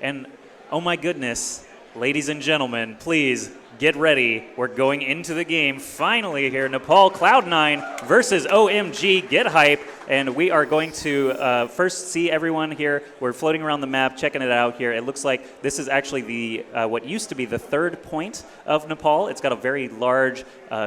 And oh my goodness, ladies and gentlemen, please get ready. We're going into the game finally here. Nepal Cloud9 versus OMG. Get hype. And we are going to first see everyone here. We're floating around the map, checking it out here. It looks like this is actually the what used to be the third point of Nepal. It's got a very large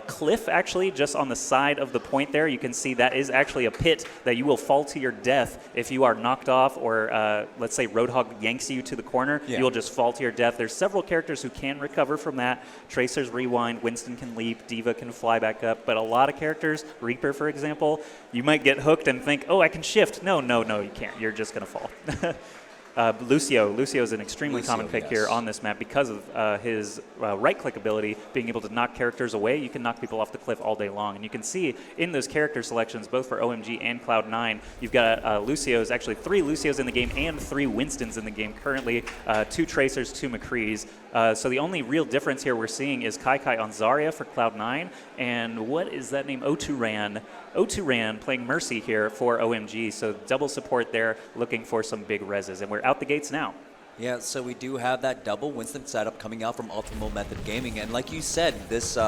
cliff, actually, just on the side of the point there. You can see that is actually a pit that you will fall to your death if you are knocked off or, let's say, Roadhog yanks you to the corner. Yeah. You'll just fall to your death. There's several characters who can recover from that. Tracer's rewind, Winston can leap, Diva can fly back up. But a lot of characters, Reaper, for example, you might get hooked and think, oh, I can shift. No, you can't. You're just going to fall. Lucio is an extremely common pick here on this map because of his right-click ability, being able to knock characters away. You can knock people off the cliff all day long. And you can see in those character selections, both for OMG and Cloud9, you've got Lucios, actually 3 Lucios in the game and 3 Winstons in the game currently, 2 Tracers, 2 McCrees. So the only real difference here we're seeing is Kai on Zarya for Cloud9, and what is that name? O2Ran playing Mercy here for OMG, so double support there, looking for some big reses, and we're out the gates now. Yeah, so we do have that double Winston setup coming out from Ultimate Method Gaming, and like you said, this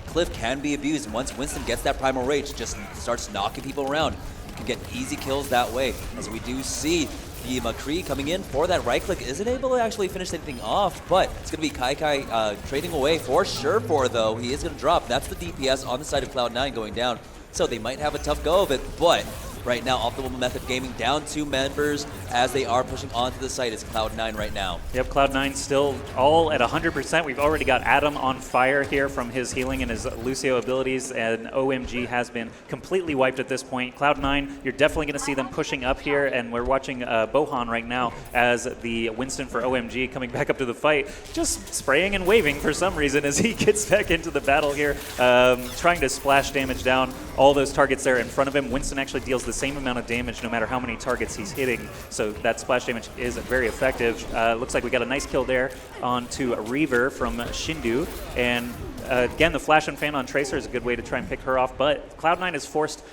cliff can be abused. Once Winston gets that Primal Rage, just starts knocking people around. You can get easy kills that way, as we do see the McCree coming in for that right click isn't able to actually finish anything off, but it's going to be Kai trading away for sure though. He is going to drop. That's the DPS on the side of Cloud9 going down. So they might have a tough go of it, but right now, Optimal Method Gaming down 2 members as they are pushing onto the site. It's Cloud9 right now. Yep, Cloud9 still all at 100%. We've already got Adam on fire here from his healing and his Lucio abilities, and OMG has been completely wiped at this point. Cloud9, you're definitely going to see them pushing up here, and we're watching Bohan right now as the Winston for OMG coming back up to the fight, just spraying and waving for some reason as he gets back into the battle here, trying to splash damage down all those targets there in front of him. Winston actually deals the same amount of damage no matter how many targets he's hitting, so that splash damage is very effective. Looks like we got a nice kill there onto Reaver from Shindu, and again, the Flash and Fan on Tracer is a good way to try and pick her off, but Cloud9 has forced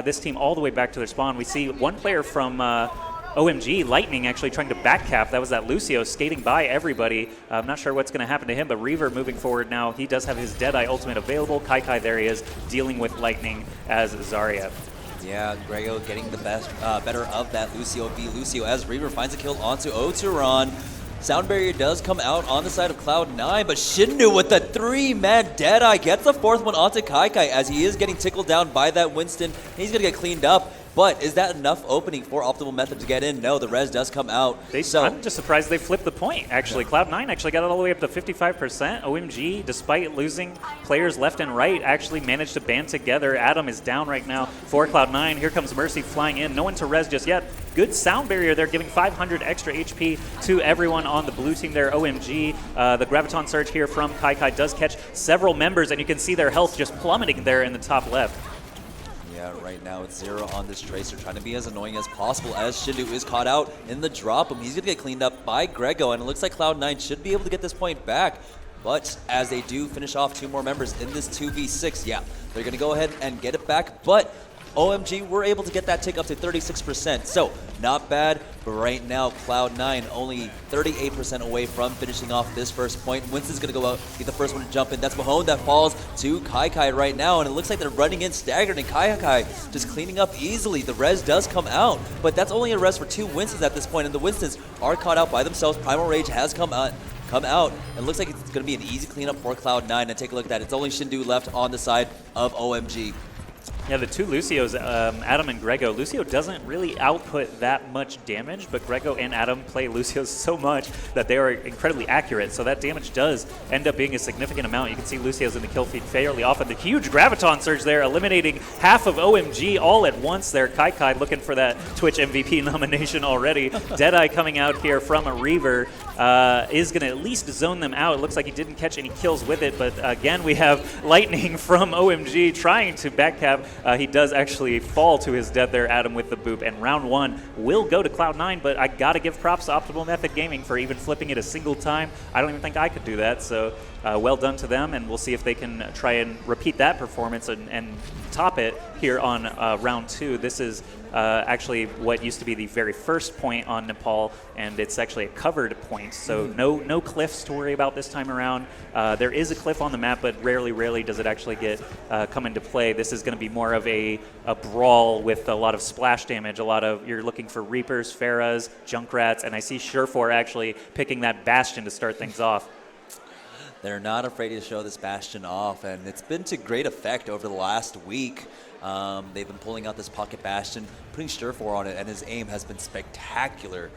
this team all the way back to their spawn. We see one player from OMG, Lightning, actually trying to backcap. That was that Lucio skating by everybody. I'm not sure what's going to happen to him, but Reaver moving forward now. He does have his Deadeye ultimate available. Kai, there he is, dealing with Lightning as Zarya. Yeah, Grego getting the better of that Lucio v Lucio as Reaver finds a kill onto O2Ran. Sound Barrier does come out on the side of Cloud9, but Shindu with the 3-man Deadeye gets the 4th one onto Kai as he is getting tickled down by that Winston. He's going to get cleaned up. But is that enough opening for Optimal Method to get in? No, the res does come out. I'm just surprised they flipped the point, actually. Yeah. Cloud9 actually got it all the way up to 55%. OMG, despite losing players left and right, actually managed to band together. Adam is down right now for Cloud9. Here comes Mercy flying in. No one to res just yet. Good sound barrier there, giving 500 extra HP to everyone on the blue team there. OMG, the Graviton Surge here from Kai does catch several members, and you can see their health just plummeting there in the top left. Yeah, right now it's 0 on this Tracer, trying to be as annoying as possible as Shindu is caught out in the drop. He's going to get cleaned up by Grego, and it looks like Cloud9 should be able to get this point back. But as they do finish off 2 more members in this 2v6, yeah, they're going to go ahead and get it back. But OMG were able to get that tick up to 36%. So not bad, but right now Cloud9 only 38% away from finishing off this first point. Winston's going to go out, get the first one to jump in. That's Mahone that falls to Kai right now, and it looks like they're running in staggered, and Kai just cleaning up easily. The res does come out, but that's only a res for 2 Winstons at this point, and the Winstons are caught out by themselves. Primal Rage has come out. It looks like it's going to be an easy cleanup for Cloud9, and take a look at that. It's only Shindu left on the side of OMG. Yeah, the 2 Lucios, Adam and Grego. Lucio doesn't really output that much damage, but Grego and Adam play Lucios so much that they are incredibly accurate, so that damage does end up being a significant amount. You can see Lucios in the kill feed fairly often. The huge Graviton Surge there, eliminating half of OMG all at once there. Kai looking for that Twitch MVP nomination already. Deadeye coming out here from a Reaver is going to at least zone them out. It looks like he didn't catch any kills with it, but again, we have Lightning from OMG trying to backcap. He does actually fall to his death there, Adam, with the boop, and round 1 will go to Cloud9, but I gotta give props to Optimal Method Gaming for even flipping it a single time. I don't even think I could do that, so well done to them, and we'll see if they can try and repeat that performance and top it here on round 2. This is actually what used to be the very first point on Nepal, and it's actually a covered point, so no cliffs to worry about this time around. There is a cliff on the map, but rarely does it actually get come into play. This is going to be more of a brawl with a lot of splash damage. You're looking for Reapers, Pharahs, Junkrats, and I see Surefour actually picking that Bastion to start things off. They're not afraid to show this Bastion off, and it's been to great effect over the last week. They've been pulling out this Pocket Bastion, putting Surefour on it, and his aim has been spectacular.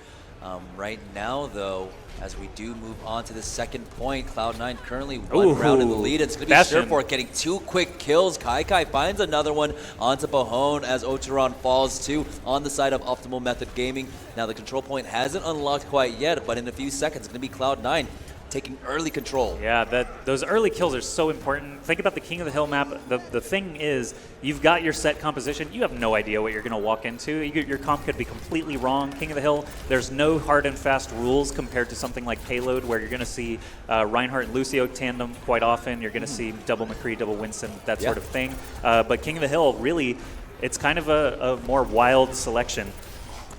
Right now, though, as we do move on to the second point, Cloud9 currently one round in the lead. It's going to be Surefour getting 2 quick kills. Kai finds another one onto Bahone as Oteron falls too on the side of Optimal Method Gaming. Now, the control point hasn't unlocked quite yet, but in a few seconds, it's going to be Cloud9 taking early control. Yeah, those early kills are so important. Think about the King of the Hill map. The thing is, you've got your set composition. You have no idea what you're going to walk into. Your comp could be completely wrong. King of the Hill, there's no hard and fast rules compared to something like Payload, where you're going to see Reinhardt and Lucio tandem quite often. You're going to see double McCree, double Winston, that sort of thing. But King of the Hill, really, it's kind of a more wild selection.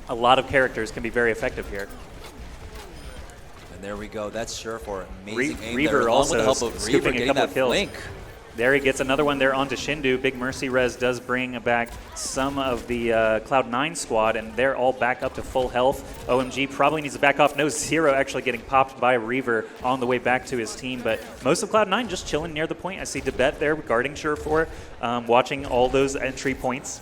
A lot of characters can be very effective here. And there we go. That's Surefour. Amazing aim Reaver there, also with the help of scooping Reaver a couple getting of kills. Blink. There he gets another one there onto Shindu. Big Mercy Res does bring back some of the Cloud9 squad, and they're all back up to full health. OMG probably needs to back off. No Zero actually getting popped by Reaver on the way back to his team, but most of Cloud9 just chilling near the point. I see Debet there guarding Surefour, watching all those entry points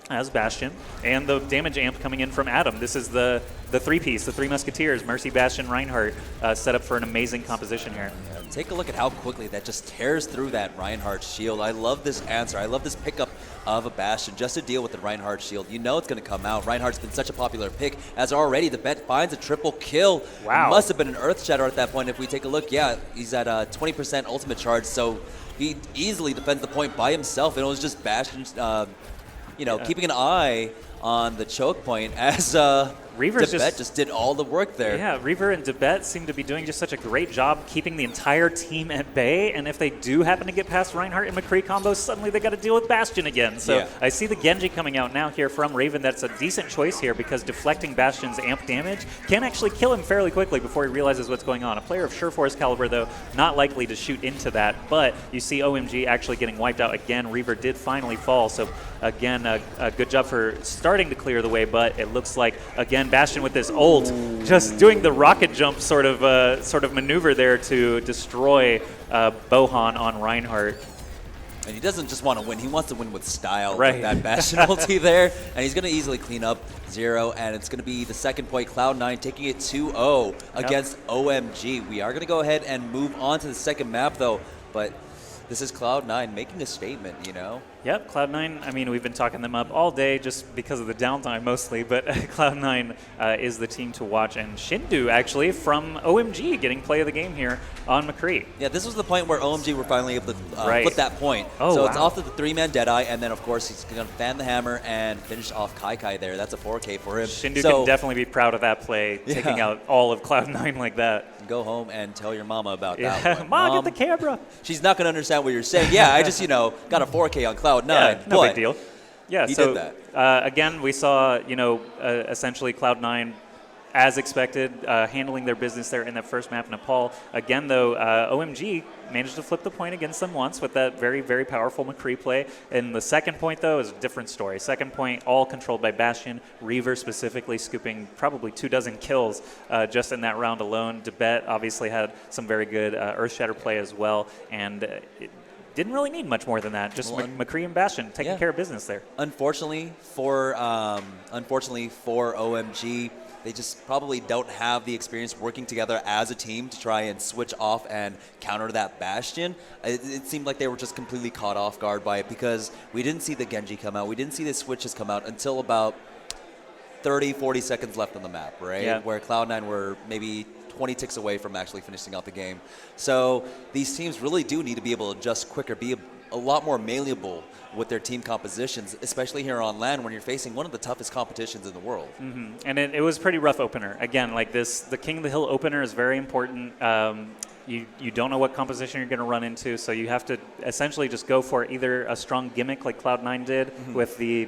as Bastion, and the damage amp coming in from Adam. This is the three-piece, the Three Musketeers, Mercy, Bastion, Reinhardt, set up for an amazing composition here. Yeah, take a look at how quickly that just tears through that Reinhardt shield. I love this answer. I love this pickup of a Bastion just to deal with the Reinhardt shield. You know it's going to come out. Reinhardt's been such a popular pick, as already the bet finds a triple kill. Wow. It must have been an Earth Shatter at that point. If we take a look, yeah, he's at 20% ultimate charge, so he easily defends the point by himself, and it was just Bastion keeping an eye on the choke point as Reaver's just did all the work there. Yeah, Reaver and Debet seem to be doing just such a great job keeping the entire team at bay, and if they do happen to get past Reinhardt and McCree combos, suddenly they got to deal with Bastion again. So I see the Genji coming out now here from Raven. That's a decent choice here because deflecting Bastion's amp damage can actually kill him fairly quickly before he realizes what's going on. A player of Surefour's caliber, though, not likely to shoot into that, but you see OMG actually getting wiped out again. Reaver did finally fall, so again, a good job for starting to clear the way, but it looks like, again, Bastion with this ult, just doing the rocket jump sort of maneuver there to destroy Bohan on Reinhardt. And he doesn't just want to win, he wants to win with style. Right. With that Bastion ulti there, and he's going to easily clean up Zero, and it's going to be the second point, Cloud9 taking it 2-0 against OMG. We are going to go ahead and move on to the second map, though, but this is Cloud9 making a statement, you know? Yep, Cloud9, I mean, we've been talking them up all day just because of the downtime mostly, but Cloud9 is the team to watch. And Shindu, actually, from OMG, getting play of the game here on McCree. Yeah, this was the point where OMG were finally able to put that point. Oh, so it's off to the 3-man Deadeye, and then, of course, he's going to fan the hammer and finish off Kai there. That's a 4K for him. Shindu can definitely be proud of that play, taking out all of Cloud9 like that. Go home and tell your mama about that one. Mom, get the camera. She's not going to understand what you're saying. Yeah, I just, got a 4K on Cloud9. Yeah, no big deal. Yeah, he so did that. Again, we saw, essentially Cloud9, as expected, handling their business there in that first map, Nepal. Again, though, OMG managed to flip the point against them once with that very, very powerful McCree play. And the second point, though, is a different story. Second point, all controlled by Bastion. Reaver specifically scooping probably 24 kills just in that round alone. Debet obviously had some very good Earthshatter play as well. And it didn't really need much more than that. Just McCree and Bastion taking care of business there. Unfortunately for OMG, they just probably don't have the experience working together as a team to try and switch off and counter that Bastion. It seemed like they were just completely caught off guard by it because we didn't see the Genji come out. We didn't see the switches come out until about 30, 40 seconds left on the map, right? Yeah. Where Cloud9 were maybe 20 ticks away from actually finishing out the game. So these teams really do need to be able to adjust quicker, be a lot more malleable with their team compositions, especially here on LAN when you're facing one of the toughest competitions in the world. And it was a pretty rough opener. Again, like this, the King of the Hill opener is very important. you don't know what composition you're going to run into, so you have to essentially just go for either a strong gimmick like Cloud9 did with the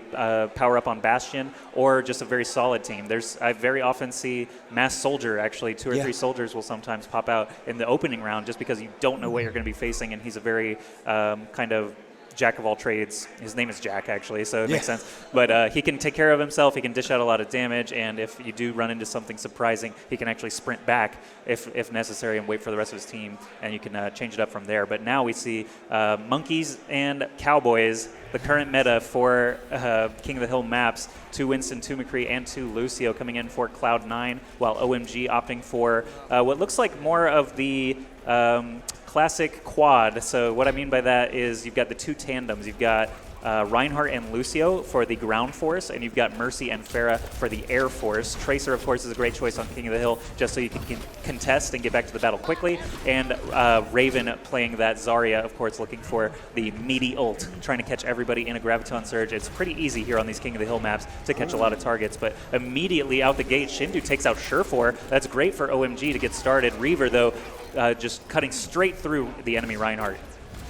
power up on Bastion, or just a very solid team. I very often see Mass Soldier, actually, 2 or 3 soldiers will sometimes pop out in the opening round just because you don't know what you're going to be facing, and he's a very kind of jack of all trades. His name is Jack, actually, so it makes sense. But he can take care of himself. He can dish out a lot of damage, and if you do run into something surprising, he can actually sprint back if necessary and wait for the rest of his team, and you can change it up from there. But now we see Monkeys and Cowboys, the current meta for King of the Hill maps, 2 Winston, 2 McCree, and 2 Lucio coming in for Cloud9, while OMG opting for what looks like more of the classic quad. So what I mean by that is you've got the 2 tandems. You've got Reinhardt and Lucio for the ground force, and you've got Mercy and Farah for the air force. Tracer, of course, is a great choice on King of the Hill, just so you can contest and get back to the battle quickly. And Raven playing that Zarya, of course, looking for the meaty ult, trying to catch everybody in a Graviton Surge. It's pretty easy here on these King of the Hill maps to catch a lot of targets, but immediately out the gate, Shindu takes out Surefour. That's great for OMG to get started. Reaver, though, just cutting straight through the enemy Reinhardt.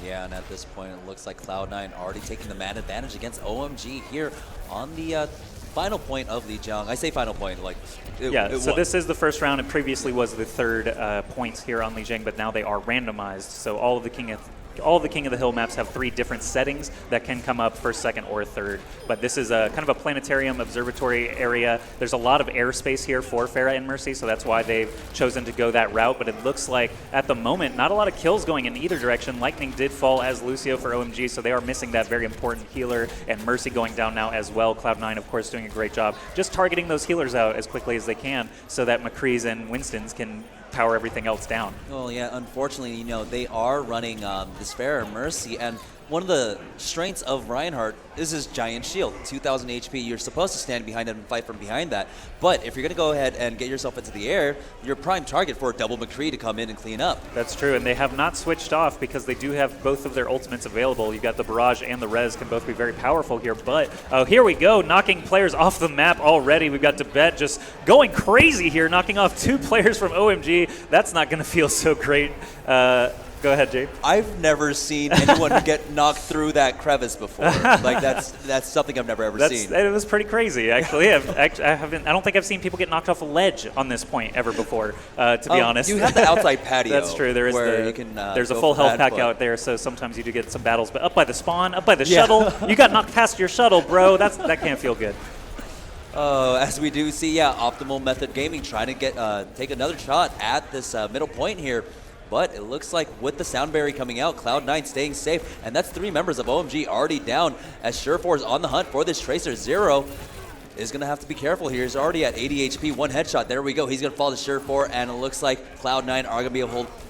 Yeah, and at this point, it looks like Cloud9 already taking the man advantage against OMG here on the final point of the Lijiang. I say final point, like so this is the first round. It previously was the third points here on Lijiang, but now they are randomized. So all of the King of the Hill maps have 3 different settings that can come up first, second, or third. But this is a kind of a planetarium observatory area. There's a lot of airspace here for Farah and Mercy, so that's why they've chosen to go that route. But it looks like, at the moment, not a lot of kills going in either direction. Lightning did fall as Lucio for OMG, so they are missing that very important healer, and Mercy going down now as well. Cloud9, of course, doing a great job just targeting those healers out as quickly as they can so that McCree's and Winston's can power everything else down. Well, yeah, unfortunately, they are running this Farah Mercy, and one of the strengths of Reinhardt is his giant shield, 2,000 HP. You're supposed to stand behind him and fight from behind that. But if you're going to go ahead and get yourself into the air, you're a prime target for a double McCree to come in and clean up. That's true, and they have not switched off because they do have both of their ultimates available. You've got the Barrage and the Res can both be very powerful here. But here we go, knocking players off the map already. We've got Tibet just going crazy here, knocking off 2 players from OMG. That's not going to feel so great. Go ahead, Jay. I've never seen anyone get knocked through that crevice before. Like that's something I've never ever seen. It was pretty crazy, actually. I don't think I've seen people get knocked off a ledge on this point ever before. To be honest, you have the outside patio. That's true. There is there's a full health pack out there, so sometimes you do get some battles. But up by the spawn, up by the shuttle, you got knocked past your shuttle, bro. That can't feel good. As we do see, Optimal Method Gaming trying to take another shot at this middle point here. But it looks like with the Soundberry coming out, Cloud9 staying safe. And that's 3 members of OMG already down as Surefour is on the hunt for this Tracer. Zero is going to have to be careful here. He's already at 80 HP, 1 headshot. There we go. He's going to fall to Surefour, and it looks like Cloud9 are going to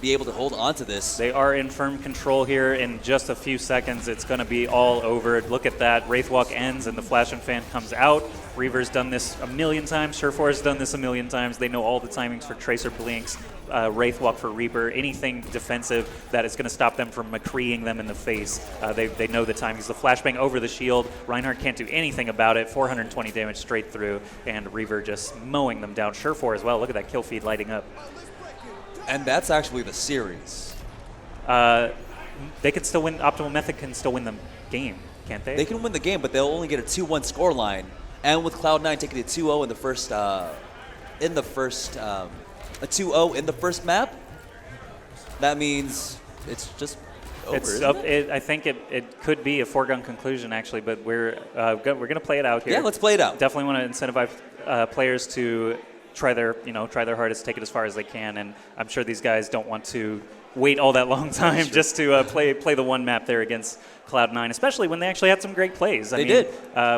be able to hold on to this. They are in firm control here. In just a few seconds, it's going to be all over. Look at that. Wraithwalk ends, and the Flash and Fan comes out. Reaver's done this a million times. Surefour's done this a million times. They know all the timings for Tracer Blinks, Wraithwalk for Reaper, anything defensive that is going to stop them from McCreeing them in the face. They know the timings. The flashbang over the shield. Reinhardt can't do anything about it. 420 damage straight through, and Reaver just mowing them down. Surefour as well. Look at that kill feed lighting up. And that's actually the series. They could still win. Optimal Method can still win the game, can't they? They can win the game, but they'll only get a 2-1 scoreline. And with Cloud9 taking a 2-0 in the first, a 2-0 in the first map, that means it's just over. I think it could be a foregone conclusion, actually, but we're going to play it out here. Yeah, let's play it out. Definitely want to incentivize players to try their hardest, take it as far as they can, and I'm sure these guys don't want to wait all that long time just to play the one map there against Cloud9, especially when they actually had some great plays. I mean,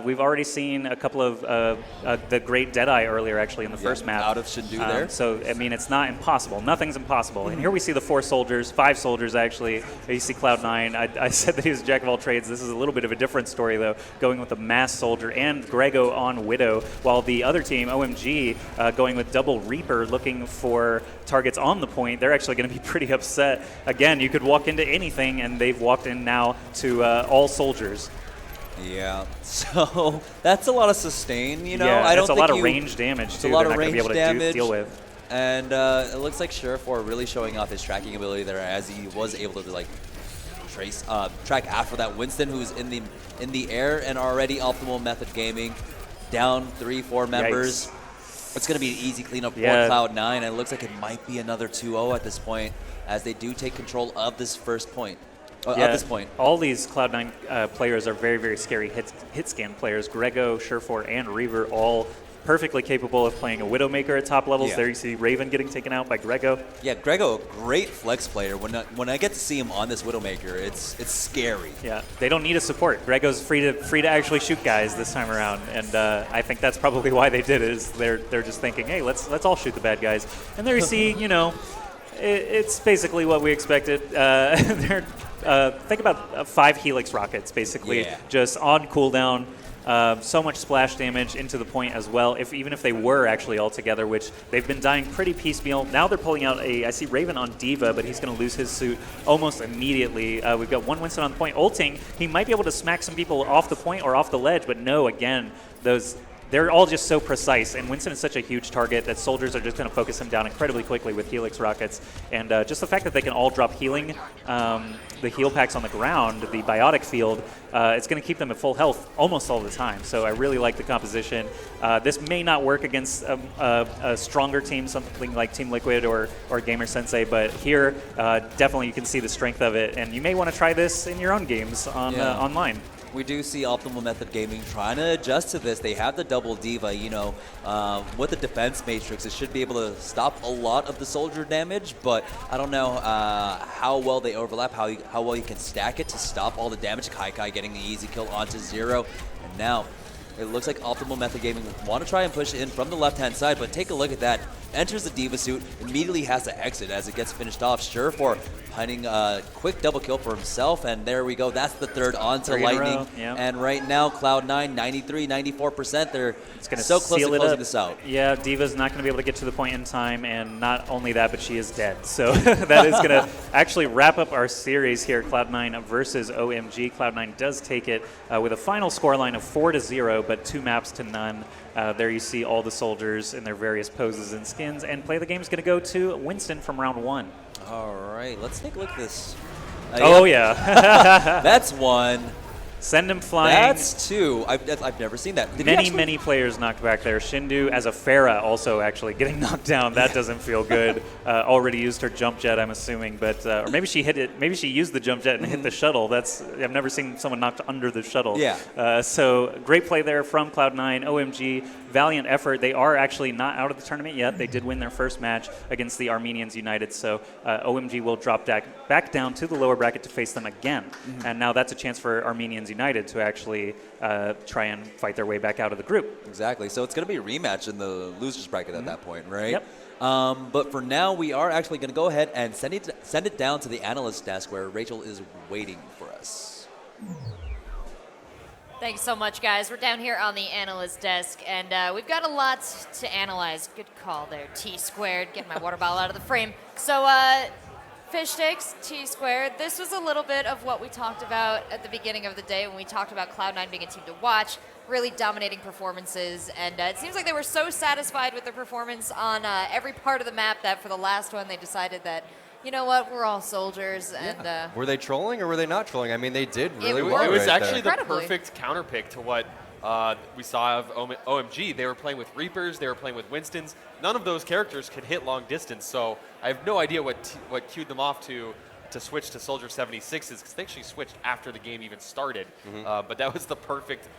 we've already seen a couple of the great Deadeye earlier, actually, in the first map. Out of Shindu there. So, I mean, it's not impossible. Nothing's impossible. And here we see the 4 soldiers, 5 soldiers, actually. You see Cloud9. I said that he was a jack of all trades. This is a little bit of a different story, though, going with the Mass Soldier and Grego on Widow, while the other team, OMG, going with double Reaper, looking for targets on the point. They're actually going to be pretty upset. Again, you could walk into anything, and they've walked in now to all soldiers. Yeah, so that's a lot of sustain, Yeah, I don't think a lot of range damage, too. A lot they're of not going to be able to deal with. And it looks like Surefour really showing off his tracking ability there, as he was able to like track after that Winston, who's in the air, and already Optimal Method Gaming down 3-4 members. Yikes. It's going to be an easy cleanup for Cloud9, and it looks like it might be another 2-0 at this point, as they do take control of this first point. At this point. All these Cloud9 players are very, very scary hit scan players. Grego, Surefour, and Reaver all perfectly capable of playing a Widowmaker at top levels. There you see Raven getting taken out by Grego. Yeah, Grego, great flex player. When I get to see him on this Widowmaker, it's scary. Yeah, they don't need a support. Grego's free to actually shoot guys this time around, and I think that's probably why they did it. Is they're just thinking, hey, let's all shoot the bad guys. And there you see, it's basically what we expected. Think about 5 Helix rockets, basically, just on cooldown. So much splash damage into the point as well, even if they were actually all together, which they've been dying pretty piecemeal. Now they're pulling out I see Raven on D.Va, but he's going to lose his suit almost immediately. We've got one Winston on the point. Ulting, he might be able to smack some people off the point or off the ledge, but no, again, they're all just so precise, and Winston is such a huge target that soldiers are just going to focus him down incredibly quickly with Helix rockets. And just the fact that they can all drop healing, the heal packs on the ground, the biotic field, it's going to keep them at full health almost all the time. So I really like the composition. This may not work against a stronger team, something like Team Liquid or Gamer Sensei, but here definitely you can see the strength of it, and you may want to try this in your own games online. We do see Optimal Method Gaming trying to adjust to this. They have the double D.Va, with the defense matrix, it should be able to stop a lot of the soldier damage, but I don't know how well they overlap, how well you can stack it to stop all the damage. Kai getting the easy kill onto 0, and now it looks like Optimal Method Gaming want to try and push in from the left-hand side, but take a look at that. Enters the D.Va suit, immediately has to exit as it gets finished off. Surefour finding a quick double kill for himself, and there we go. That's the third onto Lightning. And right now, Cloud9, 93-94%. They're so close to closing this out. Yeah, D.Va's not going to be able to get to the point in time, and not only that, but she is dead. So that is going to actually wrap up our series here, Cloud9 versus OMG. Cloud9 does take it with a final scoreline of 4-0, but 2 maps to none. There you see all the soldiers in their various poses and skins, and play the game is going to go to Winston from round 1. All right, let's take a look at this. That's 1. Send him flying. That's 2. I've never seen that. Many players knocked back there. Shindu as a Pharah also actually getting knocked down. That doesn't feel good. Already used her jump jet, I'm assuming, but or maybe she hit it. Maybe she used the jump jet and hit the shuttle. I've never seen someone knocked under the shuttle. Yeah. So great play there from Cloud9. OMG, valiant effort. They are actually not out of the tournament yet. They did win their first match against the Armenians United. So OMG will drop back down to the lower bracket to face them again. And now that's a chance for Armenians United to actually try and fight their way back out of the group. Exactly. So it's going to be a rematch in the losers bracket at that point, right? Yep. But for now, we are actually going to go ahead and send it down to the analyst desk where Rachel is waiting for us. Thanks so much, guys. We're down here on the analyst desk, and we've got a lot to analyze. Good call there, T-squared. Getting my water bottle out of the frame. So, Fish Sticks, T-squared. This was a little bit of what we talked about at the beginning of the day when we talked about Cloud9 being a team to watch, really dominating performances, and it seems like they were so satisfied with their performance on every part of the map that for the last one they decided that, you know what, we're all soldiers. And were they trolling or were they not trolling? I mean, they did really well. It was right actually there. the perfect counterpick to what we saw of OMG. They were playing with Reapers, they were playing with Winstons. None of those characters could hit long distance, so I have no idea what cued them off to switch to Soldier 76s, because they actually switched after the game even started. But that was the perfect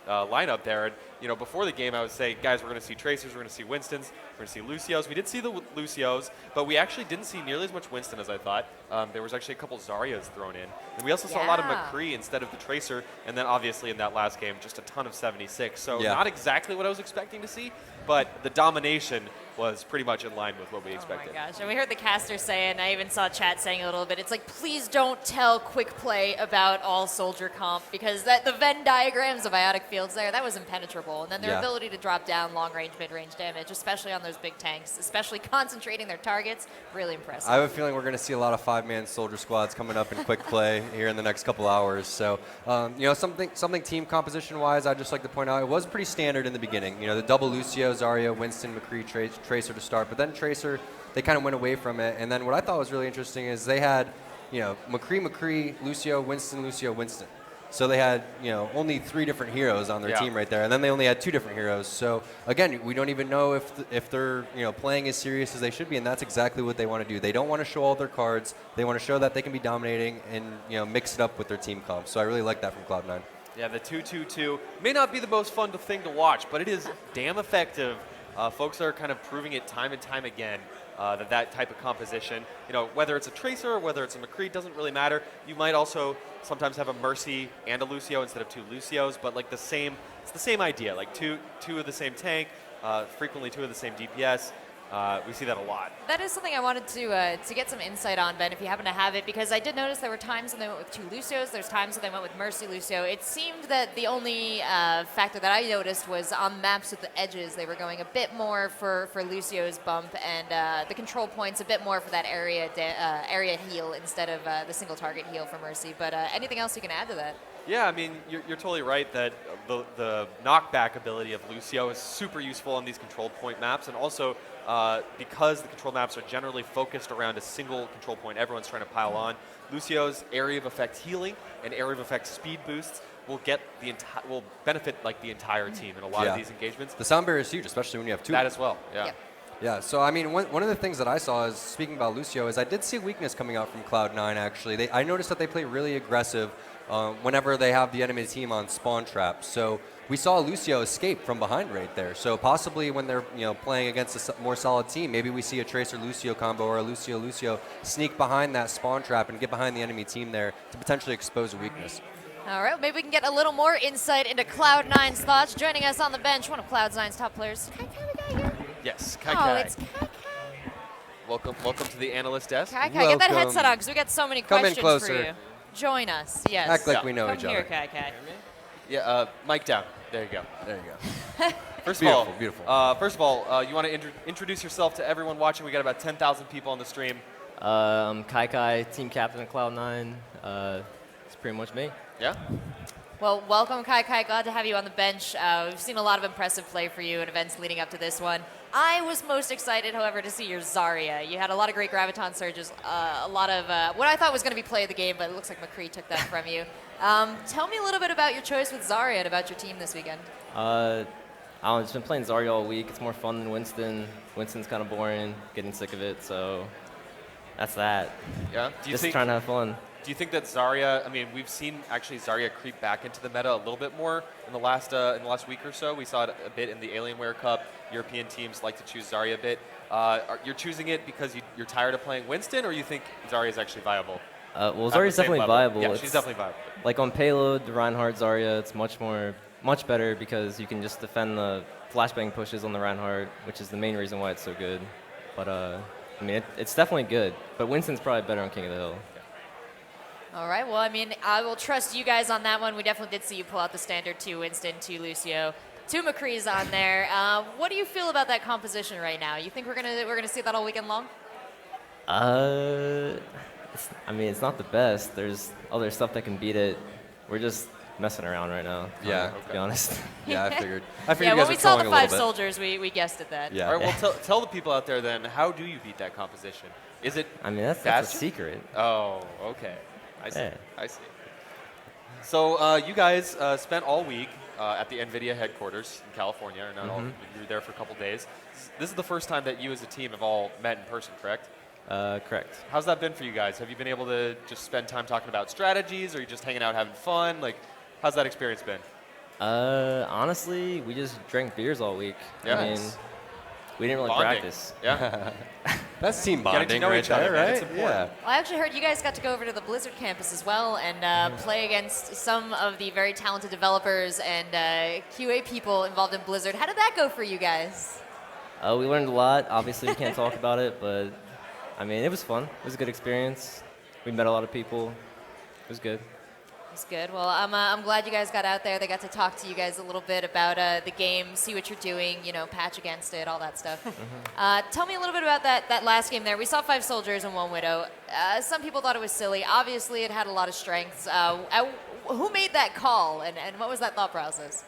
lineup there. And before the game, I would say, guys, we're going to see Tracers, we're going to see Winstons, we're going to see Lucios. We did see the Lucios, but we actually didn't see nearly as much Winston as I thought. There was actually a couple Zaryas thrown in. And we also saw a lot of McCree instead of the Tracer, and then obviously in that last game, just a ton of 76. So not exactly what I was expecting to see, but the domination was pretty much in line with what we expected. Oh my gosh, and we heard the caster say, and I even saw chat saying a little bit, it's like, please don't tell Quick Play about all soldier comp, because the Venn diagrams of biotic fields there, that was impenetrable. terrible. And then their Yeah. ability to drop down long-range, mid-range damage, especially on those big tanks, especially concentrating their targets, really impressive. I have a feeling we're going to see a lot of 5-man soldier squads coming up in quick play here in the next couple hours. So, something team composition-wise, I'd just like to point out, it was pretty standard in the beginning. The double Lucio, Zarya, Winston, McCree, Tracer to start. But then Tracer, they kind of went away from it. And then what I thought was really interesting is they had, McCree, Lucio, Winston. So they had, only 3 different heroes on their team right there, and then they only had 2 different heroes. So again, we don't even know if they're, playing as serious as they should be, and that's exactly what they want to do. They don't want to show all their cards. They want to show that they can be dominating and, mix it up with their team comp. So I really like that from Cloud9. Yeah, the 2-2-2 may not be the most fun thing to watch, but it is damn effective. Folks are kind of proving it time and time again. That type of composition, whether it's a Tracer or whether it's a McCree, doesn't really matter. You might also sometimes have a Mercy and a Lucio instead of 2 Lucios, but like it's the same idea. Like two of the same tank, frequently 2 of the same DPS. We see that a lot. That is something I wanted to get some insight on, Ben, if you happen to have it, because I did notice there were times when they went with 2 Lucios, there's times when they went with Mercy Lucio. It seemed that the only factor that I noticed was on maps with the edges, they were going a bit more for Lucio's bump, and the control points a bit more for that area heal instead of the single target heal for Mercy. But anything else you can add to that? Yeah, I mean, you're totally right that the knockback ability of Lucio is super useful on these control point maps, and also because the control maps are generally focused around a single control point, everyone's trying to pile on. Lucio's area of effect healing and area of effect speed boosts will benefit like the entire team in a lot of these engagements. The sound barrier is huge, especially when you have 2. That as well, yeah. Yep. Yeah, so I mean, one of the things that I saw is, speaking about Lucio, is I did see weakness coming out from Cloud9, actually. I noticed that they play really aggressive whenever they have the enemy team on spawn traps. So we saw Lucio escape from behind right there. So possibly when they're playing against a more solid team, maybe we see a Tracer-Lucio combo or a Lucio-Lucio sneak behind that spawn trap and get behind the enemy team there to potentially expose a weakness. All right, maybe we can get a little more insight into Cloud9's thoughts. Joining us on the bench, one of Cloud9's top players. Yes, Kai Oh, Kai. it's Kai. Welcome to the analyst desk. Kai, get that Welcome. headset on because we got so many Come in questions for closer. you. Join us, yes. Act like Yeah. we know Come each here, other. Kai. Yeah, mic down. There you go. There you go. First Beautiful, of all, beautiful. First of all, you want to introduce yourself to everyone watching? We got about 10,000 people on the stream. I'm Kai, team captain at Cloud9. It's pretty much me. Yeah. Well, welcome, Kai. Glad to have you on the bench. We've seen a lot of impressive play for you in events leading up to this one. I was most excited, however, to see your Zarya. You had a lot of great Graviton surges, a lot of what I thought was going to be play of the game, but it looks like McCree took that from you. Tell me a little bit about your choice with Zarya and about your team this weekend. I've just been playing Zarya all week. It's more fun than Winston. Winston's kind of boring, getting sick of it, so that's that. Yeah. Just trying to have fun. Do you think that Zarya? I mean, we've seen actually Zarya creep back into the meta a little bit more in the last week or so. We saw it a bit in the Alienware Cup. European teams like to choose Zarya a bit. You're choosing it because you're tired of playing Winston, or you think Zarya is actually viable? Well, At the Zarya's same definitely level? viable. Yeah, It's she's definitely viable. like on payload, the Reinhardt Zarya, it's much better because you can just defend the flashbang pushes on the Reinhardt, which is the main reason why it's so good. But I mean, it's definitely good. But Winston's probably better on King of the Hill. All right, well, I mean, I will trust you guys on that one. We definitely did see you pull out the standard 2 Winston, 2 Lucio, 2 McCree's on there. What do you feel about that composition right now? You think we're gonna see that all weekend long? I mean, it's not the best. There's other stuff that can beat it. We're just messing around right now. Yeah. To be honest. Yeah, I figured. Yeah, you when guys we were saw the trolling a 5 little bit. soldiers, we guessed at that. Yeah. All right. Well, tell the people out there then. How do you beat that composition? Is it? I mean, that's a Bastion? secret. Oh, okay. I see. Yeah. I see. So you guys spent all week at the NVIDIA headquarters in California, or not all, you were there for a couple days. This is the first time that you as a team have all met in person, correct? Correct. How's that been for you guys? Have you been able to just spend time talking about strategies, or are you just hanging out having fun? Like, how's that experience been? Honestly, we just drank beers all week. Yeah. I mean, we didn't really Bonding. practice. Yeah. That's team Getting to bonding know right each other, there, man. right? It's important. Yeah. Well, I actually heard you guys got to go over to the Blizzard campus as well and play against some of the very talented developers and QA people involved in Blizzard. How did that go for you guys? We learned a lot. Obviously, we can't talk about it, but I mean, it was fun. It was a good experience. We met a lot of people. It was good. That's good. Well, I'm glad you guys got out there. They got to talk to you guys a little bit about the game, see what you're doing, patch against it, all that stuff. Tell me a little bit about that last game there. We saw 5 soldiers and 1 widow. Some people thought it was silly. Obviously, it had a lot of strengths. Who made that call, and what was that thought process?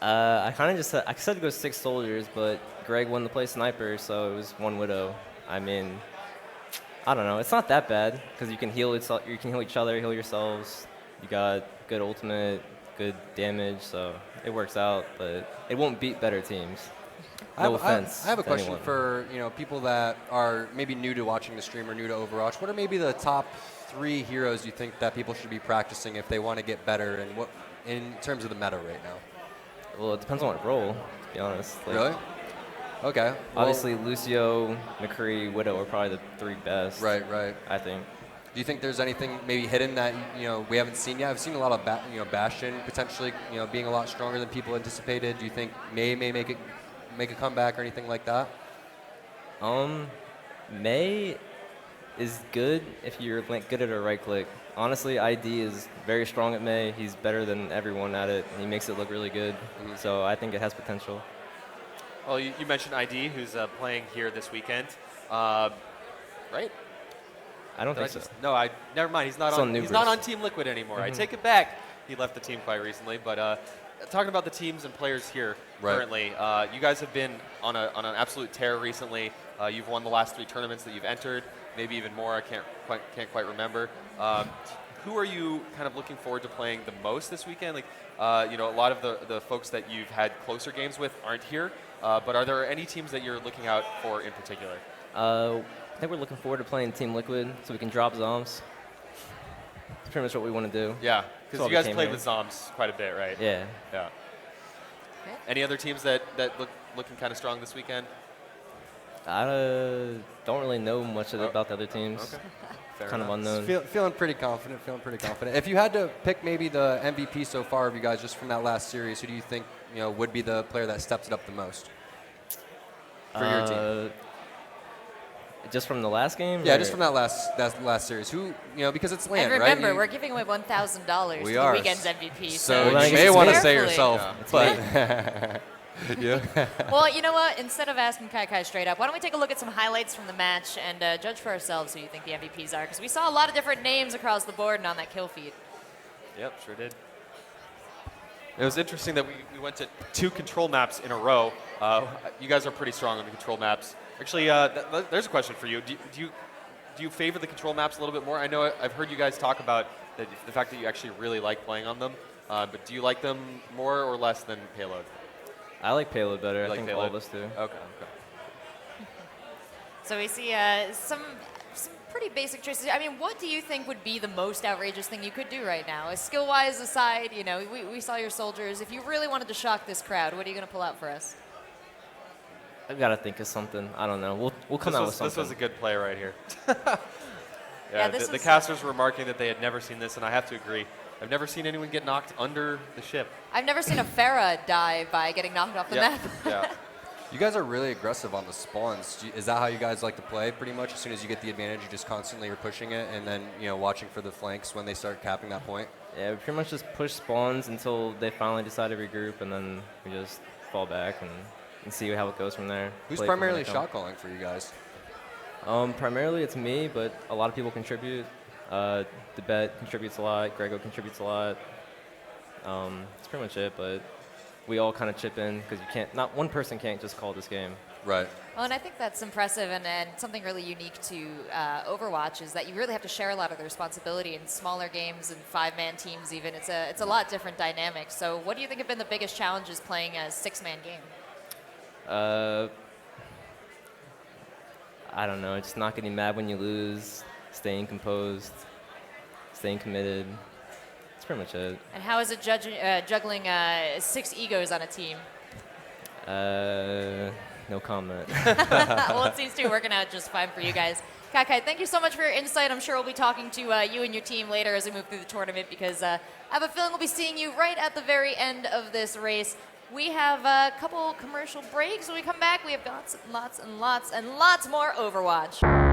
I kind of just said, I said to go 6 soldiers, but Greg wanted to play sniper, so it was 1 widow. I mean, I don't know. It's not that bad because you can heal each other, heal yourselves. You got good ultimate, good damage, so it works out. But it won't beat better teams. No offense. I have a to question anyone. for people that are maybe new to watching the stream or new to Overwatch. What are maybe the top 3 heroes you think that people should be practicing if they want to get better, and what in terms of the meta right now? Well, it depends on what role, to be honest. Like, Really? Okay. Well, obviously, Lucio, McCree, Widow are probably the 3 best. Right. I think. Do you think there's anything maybe hidden that we haven't seen yet? I've seen a lot of Bastion potentially being a lot stronger than people anticipated. Do you think May make a comeback or anything like that? May is good if you're good at a right click. Honestly, ID is very strong at May. He's better than everyone at it. And he makes it look really good. Mm-hmm. So I think it has potential. Well, you mentioned ID, who's playing here this weekend, right? I don't think so. No, never mind. He's not on. He's not on Team Liquid anymore. I take it back. He left the team quite recently. But talking about the teams and players here currently, you guys have been on an absolute tear recently. You've won the last 3 tournaments that you've entered, maybe even more. I can't quite remember. Who are you kind of looking forward to playing the most this weekend? Like, a lot of the folks that you've had closer games with aren't here. But are there any teams that you're looking out for in particular? I think we're looking forward to playing Team Liquid so we can drop Zoms. That's pretty much what we want to do. Yeah, because you guys played here. with Zoms quite a bit, right? Yeah. Yeah. Okay. Any other teams that looking kind of strong this weekend? I don't really know much about the other teams. Okay. Fair Kind enough. of unknown. Feeling pretty confident. If you had to pick maybe the MVP so far of you guys just from that last series, who do you think would be the player that steps it up the most for your team? Just from the last game? Yeah, or- just from that last series. Who because it's land, And right? remember, we're giving away $1,000 to We the are. weekend's MVP. So Well, you then may it's want to say carefully. yourself, Yeah. but yeah. Well, you know what? Instead of asking Kai straight up, why don't we take a look at some highlights from the match and judge for ourselves who you think the MVPs are? Because we saw a lot of different names across the board and on that kill feed. Yep, sure did. It was interesting that we went to 2 control maps in a row. You guys are pretty strong on the control maps. Actually, there's a question for you. Do you favor the control maps a little bit more? I know I've heard you guys talk about the fact that you actually really like playing on them, but do you like them more or less than payload? I like payload better. You I like think payload? all of us do. Okay. So we see some pretty basic choices. I mean, what do you think would be the most outrageous thing you could do right now? Skill-wise aside, we saw your soldiers. If you really wanted to shock this crowd, what are you going to pull out for us? I've got to think of something. I don't know. We'll come out with something. This was a good play right here. Yeah, the casters were remarking that they had never seen this, and I have to agree. I've never seen anyone get knocked under the ship. I've never seen a Pharah die by getting knocked off the map. Yeah. You guys are really aggressive on the spawns. Is that how you guys like to play pretty much? As soon as you get the advantage, you just constantly are pushing it and then, watching for the flanks when they start capping that point? Yeah, we pretty much just push spawns until they finally decide to regroup, and then we just fall back and see how it goes from there. Who's Play from primarily when they come. shot calling for you guys? Primarily it's me, but a lot of people contribute. DeBet contributes a lot. Grego contributes a lot. That's pretty much it, but we all kind of chip in because not one person can't just call this game. Right. Well, and I think that's impressive and something really unique to Overwatch is that you really have to share a lot of the responsibility in smaller games and 5-man teams even. It's a lot different dynamic. So what do you think have been the biggest challenges playing a 6-man game? I don't know. Just not getting mad when you lose, staying composed, staying committed. That's pretty much it. And how is it juggling 6 egos on a team? No comment. Well, it seems to be working out just fine for you guys. Kai, thank you so much for your insight. I'm sure we'll be talking to you and your team later as we move through the tournament because I have a feeling we'll be seeing you right at the very end of this race. We have a couple commercial breaks. When we come back, we have lots and lots more Overwatch.